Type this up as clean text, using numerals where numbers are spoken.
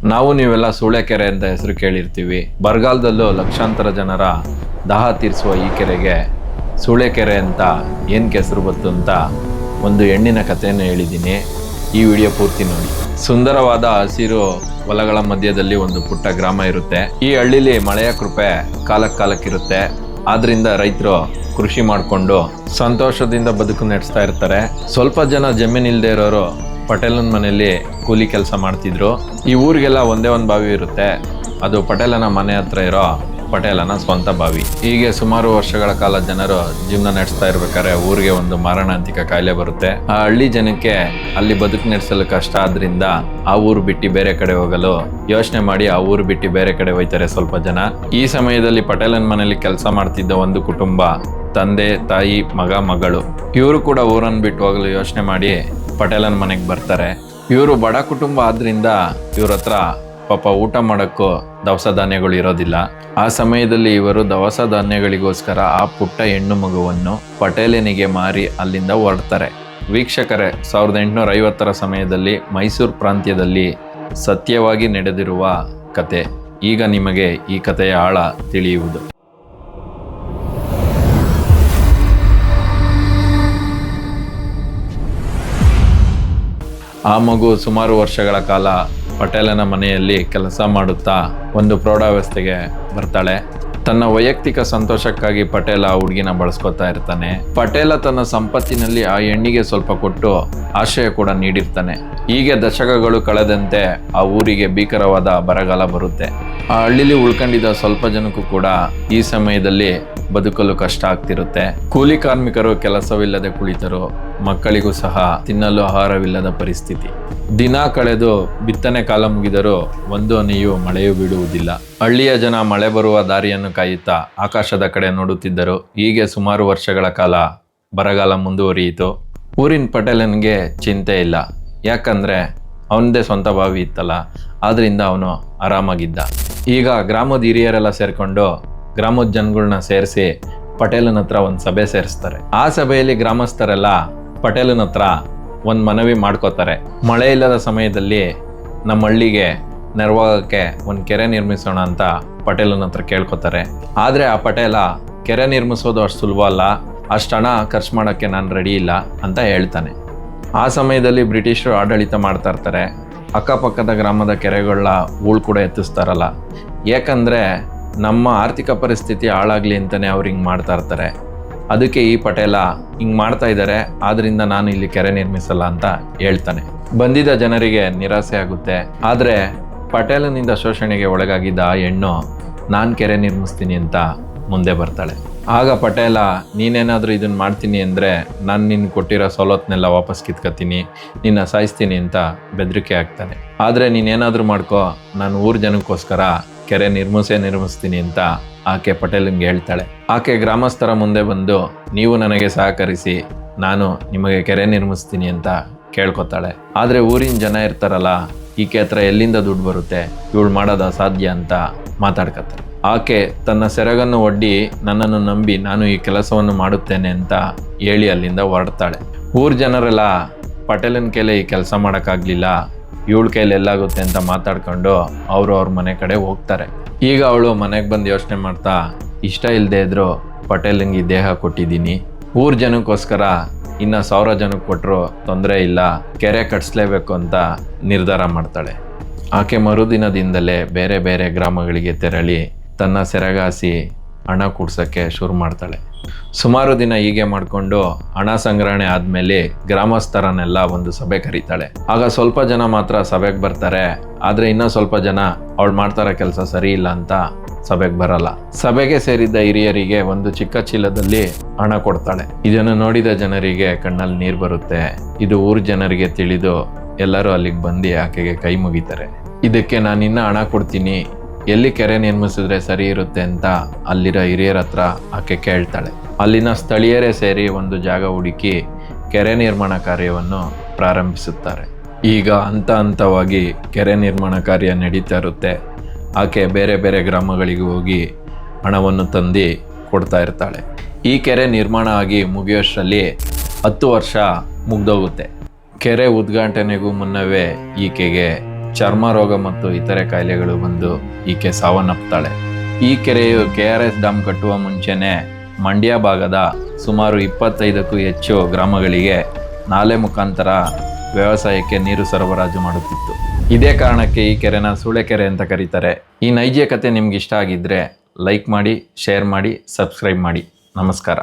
ನಾವು ನೀವೆಲ್ಲ ಸೂಳೆಕೆರೆ ಅಂತ ಹೆಸರು ಕೇಳಿರ್ತೀವಿ. ಬರಗಾಲದಲ್ಲೂ ಲಕ್ಷಾಂತರ ಜನರ ದಾಹ ತೀರಿಸುವ ಈ ಕೆರೆಗೆ ಸೂಳೆಕೆರೆ ಅಂತ ಏನಕ್ಕೆ ಹೆಸರು ಬಂತು ಅಂತ ಒಂದು ಹೆಣ್ಣಿನ ಕಥೆಯನ್ನು ಹೇಳಿದ್ದೀನಿ. ಈ ವಿಡಿಯೋ ಪೂರ್ತಿ ನೋಡಿ. ಸುಂದರವಾದ ಹಸಿರು ಹೊಲಗಳ ಮಧ್ಯದಲ್ಲಿ ಒಂದು ಪುಟ್ಟ ಗ್ರಾಮ ಇರುತ್ತೆ. ಈ ಹಳ್ಳಿಲಿ ಮಳೆಯ ಕೃಪೆ ಕಾಲಕ್ಕಿರುತ್ತೆ. ಆದ್ರಿಂದ ರೈತರು ಕೃಷಿ ಮಾಡಿಕೊಂಡು ಸಂತೋಷದಿಂದ ಬದುಕು ನಡೆಸ್ತಾ ಇರ್ತಾರೆ. ಸ್ವಲ್ಪ ಜನ ಜಮೀನಿಲ್ದೇ ಇರೋರು ಪಟೇಲನ ಮನೆಯಲ್ಲಿ ಕೂಲಿ ಕೆಲಸ ಮಾಡ್ತಿದ್ರು. ಈ ಊರಿಗೆಲ್ಲ ಒಂದೇ ಒಂದು ಬಾವಿ ಇರುತ್ತೆ. ಅದು ಪಟೇಲನ ಮನೆ ಹತ್ರ ಇರೋ ಪಟೇಲನ ಸ್ವಂತ ಬಾವಿ. ಹೀಗೆ ಸುಮಾರು ವರ್ಷಗಳ ಕಾಲ ಜನರು ಜೀವನ ನಡೆಸ್ತಾ ಇರ್ಬೇಕಾದ್ರೆ ಊರಿಗೆ ಒಂದು ಮಾರಣಾಂತಿಕ ಕಾಯಿಲೆ ಬರುತ್ತೆ. ಆ ಹಳ್ಳಿ ಜನಕ್ಕೆ ಅಲ್ಲಿ ಬದುಕು ನಡೆಸಲು ಕಷ್ಟ ಆದ್ರಿಂದ ಆ ಊರು ಬಿಟ್ಟು ಬೇರೆ ಕಡೆ ಹೋಗಲು ಯೋಚನೆ ಮಾಡಿ ಆ ಊರು ಬಿಟ್ಟು ಬೇರೆ ಕಡೆ ಹೋಯ್ತಾರೆ ಸ್ವಲ್ಪ ಜನ. ಈ ಸಮಯದಲ್ಲಿ ಪಟೇಲನ ಮನೆಯಲ್ಲಿ ಕೆಲಸ ಮಾಡ್ತಿದ್ದ ಒಂದು ಕುಟುಂಬ, ತಂದೆ ತಾಯಿ ಮಗ ಮಗಳು, ಇವರು ಕೂಡ ಊರನ್ನು ಬಿಟ್ಟು ಹೋಗಲು ಯೋಚನೆ ಮಾಡಿ ಪಟೇಲನ ಮನೆಗೆ ಬರ್ತಾರೆ. ಇವರು ಬಡ ಕುಟುಂಬ ಆದ್ರಿಂದ ಇವ್ರ ಹತ್ರ ಪಾಪ ಊಟ ಮಾಡೋಕ್ಕೂ ದವಸ ಧಾನ್ಯಗಳು ಇರೋದಿಲ್ಲ. ಆ ಸಮಯದಲ್ಲಿ ಇವರು ದವಸ ಧಾನ್ಯಗಳಿಗೋಸ್ಕರ ಆ ಪುಟ್ಟ ಹೆಣ್ಣು ಮಗುವನ್ನು ಪಟೇಲನಿಗೆ ಮಾರಿ ಅಲ್ಲಿಂದ ಹೊರಡ್ತಾರೆ. ವೀಕ್ಷಕರೇ, 1850ರ ಸಮಯದಲ್ಲಿ ಮೈಸೂರು ಪ್ರಾಂತ್ಯದಲ್ಲಿ ಸತ್ಯವಾಗಿ ನಡೆದಿರುವ ಕತೆ. ಈಗ ನಿಮಗೆ ಈ ಕಥೆಯ ಆಳ ತಿಳಿಯುವುದು. ಆ ಮಗು ಸುಮಾರು ವರ್ಷಗಳ ಕಾಲ ಪಟೇಲನ ಮನೆಯಲ್ಲಿ ಕೆಲಸ ಮಾಡುತ್ತಾ ಒಂದು ಪ್ರೌಢಾವಸ್ಥೆಗೆ ಬರ್ತಾಳೆ. ತನ್ನ ವೈಯಕ್ತಿಕ ಸಂತೋಷಕ್ಕಾಗಿ ಪಟೇಲ ಆ ಹುಡುಗಿನ ಬಳಸ್ಕೊತಾ ಇರ್ತಾನೆ. ಪಟೇಲ ತನ್ನ ಸಂಪತ್ತಿನಲ್ಲಿ ಆ ಹೆಣ್ಣಿಗೆ ಸ್ವಲ್ಪ ಕೊಟ್ಟು ಆಶ್ರಯ ಕೂಡ ನೀಡಿರ್ತಾನೆ. ಹೀಗೆ ದಶಕಗಳು ಕಳೆದಂತೆ ಆ ಊರಿಗೆ ಭೀಕರವಾದ ಬರಗಾಲ ಬರುತ್ತೆ. ಆ ಹಳ್ಳಿಲಿ ಉಳ್ಕೊಂಡಿದ್ದ ಸ್ವಲ್ಪ ಜನಕ್ಕೂ ಕೂಡ ಈ ಸಮಯದಲ್ಲಿ ಬದುಕಲು ಕಷ್ಟ ಆಗ್ತಿರುತ್ತೆ. ಕೂಲಿ ಕಾರ್ಮಿಕರು ಕೆಲಸವಿಲ್ಲದೆ ಕುಳಿತರು. ಮಕ್ಕಳಿಗೂ ಸಹ ತಿನ್ನಲು ಆಹಾರವಿಲ್ಲದ ಪರಿಸ್ಥಿತಿ. ದಿನ ಕಳೆದು ಬಿತ್ತನೆ ಕಾಲ ಮುಗಿದರೂ ಒಂದು ಹನಿಯೂ ಮಳೆಯೂ ಬೀಳುವುದಿಲ್ಲ. ಹಳ್ಳಿಯ ಜನ ಮಳೆ ಬರುವ ದಾರಿಯನ್ನು ಕಾಯುತ್ತಾ ಆಕಾಶದ ಕಡೆ ನೋಡುತ್ತಿದ್ದರು. ಹೀಗೆ ಸುಮಾರು ವರ್ಷಗಳ ಕಾಲ ಬರಗಾಲ ಮುಂದುವರಿಯಿತು. ಊರಿನ ಪಟೇಲನಿಗೆ ಚಿಂತೆ ಇಲ್ಲ. ಯಾಕಂದ್ರೆ ಅವನದೇ ಸ್ವಂತ ಬಾವಿ ಇತ್ತಲ್ಲ, ಆದ್ರಿಂದ ಅವನು ಆರಾಮಾಗಿದ್ದ. ಈಗ ಗ್ರಾಮದ ಹಿರಿಯರೆಲ್ಲ ಸೇರ್ಕೊಂಡು ಗ್ರಾಮದ ಜನಗಳನ್ನ ಸೇರಿಸಿ ಪಟೇಲನ ಹತ್ರ ಒಂದು ಸಭೆ ಸೇರಿಸ್ತಾರೆ. ಆ ಸಭೆಯಲ್ಲಿ ಗ್ರಾಮಸ್ಥರೆಲ್ಲ ಪಟೇಲನ ಹತ್ರ ಒಂದು ಮನವಿ ಮಾಡ್ಕೋತಾರೆ. ಮಳೆ ಇಲ್ಲದ ಸಮಯದಲ್ಲಿ ನಮ್ಮ ಹಳ್ಳಿಗೆ ನೆರವಾಗಕ್ಕೆ ಒಂದು ಕೆರೆ ನಿರ್ಮಿಸೋಣ ಅಂತ ಪಟೇಲನ ಹತ್ರ ಕೇಳ್ಕೊತಾರೆ. ಆದರೆ ಆ ಪಟೇಲ ಕೆರೆ ನಿರ್ಮಿಸೋದು ಅಷ್ಟು ಸುಲಭ ಅಲ್ಲ, ಅಷ್ಟು ಹಣ ಖರ್ಚು ಮಾಡೋಕ್ಕೆ ನಾನು ರೆಡಿ ಇಲ್ಲ ಅಂತ ಹೇಳ್ತಾನೆ. ಆ ಸಮಯದಲ್ಲಿ ಬ್ರಿಟಿಷರು ಆಡಳಿತ ಮಾಡ್ತಾ ಇರ್ತಾರೆ. ಅಕ್ಕಪಕ್ಕದ ಗ್ರಾಮದ ಕೆರೆಗಳ ಹೂಳು ಕೂಡ ಎತ್ತಿಸ್ತಾರಲ್ಲ. ಯಾಕಂದರೆ ನಮ್ಮ ಆರ್ಥಿಕ ಪರಿಸ್ಥಿತಿ ಹಾಳಾಗಲಿ ಅಂತಲೇ ಅವ್ರು ಹಿಂಗೆ ಮಾಡ್ತಾ ಇರ್ತಾರೆ. ಅದಕ್ಕೆ ಈ ಪಟೇಲ ಹಿಂಗೆ ಮಾಡ್ತಾ ಇದ್ದಾರೆ, ಆದ್ರಿಂದ ನಾನು ಇಲ್ಲಿ ಕೆರೆ ನಿರ್ಮಿಸಲ್ಲ ಅಂತ ಹೇಳ್ತಾನೆ. ಬಂದಿದ್ದ ಜನರಿಗೆ ನಿರಾಸೆ ಆಗುತ್ತೆ. ಆದರೆ ಪಟೇಲನಿಂದ ಶೋಷಣೆಗೆ ಒಳಗಾಗಿದ್ದ ಆ ಹೆಣ್ಣು ನಾನು ಕೆರೆ ನಿರ್ಮಿಸ್ತೀನಿ ಅಂತ ಮುಂದೆ ಬರ್ತಾಳೆ. ಆಗ ಪಟೇಲ, ನೀನೇನಾದರೂ ಇದನ್ನು ಮಾಡ್ತೀನಿ ಅಂದರೆ ನಾನು ನಿನ್ನ ಕೊಟ್ಟಿರೋ ಸವಲತ್ತನ್ನೆಲ್ಲ ವಾಪಸ್ ಕಿತ್ಕೊತೀನಿ, ನಿನ್ನ ಸಾಯಿಸ್ತೀನಿ ಅಂತ ಬೆದರಿಕೆ ಆಗ್ತಾನೆ. ಆದರೆ ನೀನೇನಾದರೂ ಮಾಡ್ಕೋ, ನಾನು ಊರ ಜನಕ್ಕೋಸ್ಕರ ಕೆರೆ ನಿರ್ಮಿಸ್ತೀನಿ ಅಂತ ಆಕೆ ಪಟೇಲನ್ಗೆ ಹೇಳ್ತಾಳೆ. ಆಕೆ ಗ್ರಾಮಸ್ಥರ ಮುಂದೆ ಬಂದು, ನೀವು ನನಗೆ ಸಹಕರಿಸಿ, ನಾನು ನಿಮಗೆ ಕೆರೆ ನಿರ್ಮಿಸ್ತೀನಿ ಅಂತ ಕೇಳ್ಕೊತಾಳೆ. ಆದರೆ ಊರಿನ ಜನ ಇರ್ತಾರಲ್ಲ, ಈಕೆ ಹತ್ರ ಎಲ್ಲಿಂದ ದುಡ್ಡು ಬರುತ್ತೆ, ಇವಳು ಮಾಡೋದು ಅಸಾಧ್ಯ ಅಂತ ಮಾತಾಡ್ಕತ್ತಾರೆ. ಆಕೆ ತನ್ನ ಸೆರಗನ್ನು ಒಡ್ಡಿ ನನ್ನನ್ನು ನಂಬಿ ನಾನು ಈ ಕೆಲಸವನ್ನು ಮಾಡುತ್ತೇನೆ ಅಂತ ಹೇಳಿ ಅಲ್ಲಿಂದ ಹೊರಡ್ತಾಳೆ. ಊರ ಜನರೆಲ್ಲ ಪಟೇಲನ ಕೈಲಿ ಈ ಕೆಲಸ ಮಾಡೋಕ್ಕಾಗಲಿಲ್ಲ, ಇವಳ ಕೈಲಿ ಎಲ್ಲಾಗುತ್ತೆ ಅಂತ ಮಾತಾಡ್ಕೊಂಡು ಅವ್ರ ಮನೆ ಕಡೆ ಹೋಗ್ತಾರೆ. ಈಗ ಅವಳು ಮನೆಗೆ ಬಂದು ಯೋಚನೆ ಮಾಡ್ತಾ, ಇಷ್ಟ ಇಲ್ಲದೆ ಇದ್ರು ಪಟೇಲಂಗೆ ದೇಹ ಕೊಟ್ಟಿದ್ದೀನಿ, ಊರ ಜನಕ್ಕೋಸ್ಕರ ಇನ್ನು 1000 ಜನಕ್ಕೆ ಕೊಟ್ಟರು ತೊಂದರೆ ಇಲ್ಲ, ಕೆರೆ ಕಟ್ಸ್ಲೇಬೇಕು ಅಂತ ನಿರ್ಧಾರ ಮಾಡ್ತಾಳೆ. ಆಕೆ ಮರುದಿನದಿಂದಲೇ ಬೇರೆ ಬೇರೆ ಗ್ರಾಮಗಳಿಗೆ ತೆರಳಿ ತನ್ನ ಸೆರಗಾಸಿ ಹಣ ಕೂಡ್ಸೋಕ್ಕೆ ಶುರು ಮಾಡ್ತಾಳೆ. ಸುಮಾರು ದಿನ ಹೀಗೆ ಮಾಡಿಕೊಂಡು ಹಣ ಸಂಗ್ರಹಣೆ ಆದಮೇಲೆ ಗ್ರಾಮಸ್ಥರನ್ನೆಲ್ಲ ಒಂದು ಸಭೆ ಕರೀತಾಳೆ. ಆಗ ಸ್ವಲ್ಪ ಜನ ಮಾತ್ರ ಸಭೆಗೆ ಬರ್ತಾರೆ. ಆದರೆ ಇನ್ನೂ ಸ್ವಲ್ಪ ಜನ ಅವಳು ಮಾಡ್ತಾರೋ ಕೆಲಸ ಸರಿ ಇಲ್ಲ ಅಂತ ಸಭೆಗೆ ಬರಲ್ಲ. ಸಭೆಗೆ ಸೇರಿದ್ದ ಹಿರಿಯರಿಗೆ ಒಂದು ಚಿಕ್ಕ ಚೀಲದಲ್ಲಿ ಹಣ ಕೊಡ್ತಾಳೆ. ಇದನ್ನು ನೋಡಿದ ಜನರಿಗೆ ಕಣ್ಣಲ್ಲಿ ನೀರು ಬರುತ್ತೆ. ಇದು ಊರ ಜನರಿಗೆ ತಿಳಿದು ಎಲ್ಲರೂ ಅಲ್ಲಿಗೆ ಬಂದು ಆಕೆಗೆ ಕೈ ಮುಗಿತಾರೆ. ಇದಕ್ಕೆ ನಾನು ಇನ್ನೂ ಹಣ ಕೊಡ್ತೀನಿ, ಎಲ್ಲಿ ಕೆರೆ ನಿರ್ಮಿಸಿದ್ರೆ ಸರಿ ಇರುತ್ತೆ ಅಂತ ಅಲ್ಲಿರೋ ಹಿರಿಯರ ಹತ್ರ ಆಕೆ ಕೇಳ್ತಾಳೆ. ಅಲ್ಲಿನ ಸ್ಥಳೀಯರೇ ಸೇರಿ ಒಂದು ಜಾಗ ಹುಡುಕಿ ಕೆರೆ ನಿರ್ಮಾಣ ಕಾರ್ಯವನ್ನು ಪ್ರಾರಂಭಿಸುತ್ತಾರೆ. ಈಗ ಹಂತವಾಗಿ ಕೆರೆ ನಿರ್ಮಾಣ ಕಾರ್ಯ ನಡೀತಾ ಇರುತ್ತೆ. ಆಕೆ ಬೇರೆ ಬೇರೆ ಗ್ರಾಮಗಳಿಗೆ ಹೋಗಿ ಹಣವನ್ನು ತಂದು ಕೊಡ್ತಾ ಇರ್ತಾಳೆ. ಈ ಕೆರೆ ನಿರ್ಮಾಣ ಆಗಿ ಮುಗಿಯೋಷ್ಟರಲ್ಲಿ 10 ವರ್ಷ ಮುಗ್ದೋಗುತ್ತೆ. ಕೆರೆ ಉದ್ಘಾಟನೆಗೂ ಮುನ್ನವೇ ಈಕೆಗೆ ಚರ್ಮ ರೋಗ ಮತ್ತು ಇತರೆ ಕಾಯಿಲೆಗಳು ಬಂದು ಈಕೆ ಸಾವನ್ನಪ್ತಾಳೆ. ಈ ಕೆರೆಯು KRS ಡ್ಯಾಮ್ ಕಟ್ಟುವ ಮುಂಚೆನೆ ಮಂಡ್ಯ ಭಾಗದ ಸುಮಾರು 25ಕ್ಕೂ ಹೆಚ್ಚು ಗ್ರಾಮಗಳಿಗೆ ನಾಲೆ ಮುಖಾಂತರ ವ್ಯವಸಾಯಕ್ಕೆ ನೀರು ಸರಬರಾಜು ಮಾಡುತ್ತಿತ್ತು. ಇದೇ ಕಾರಣಕ್ಕೆ ಈ ಕೆರೆನ ಸೂಳೆಕೆರೆ ಅಂತ ಕರೀತಾರೆ. ಈ ನೈಜ ಕತೆ ನಿಮ್ಗೆ ಇಷ್ಟ ಆಗಿದ್ರೆ ಲೈಕ್ ಮಾಡಿ, ಶೇರ್ ಮಾಡಿ, ಸಬ್ಸ್ಕ್ರೈಬ್ ಮಾಡಿ. ನಮಸ್ಕಾರ.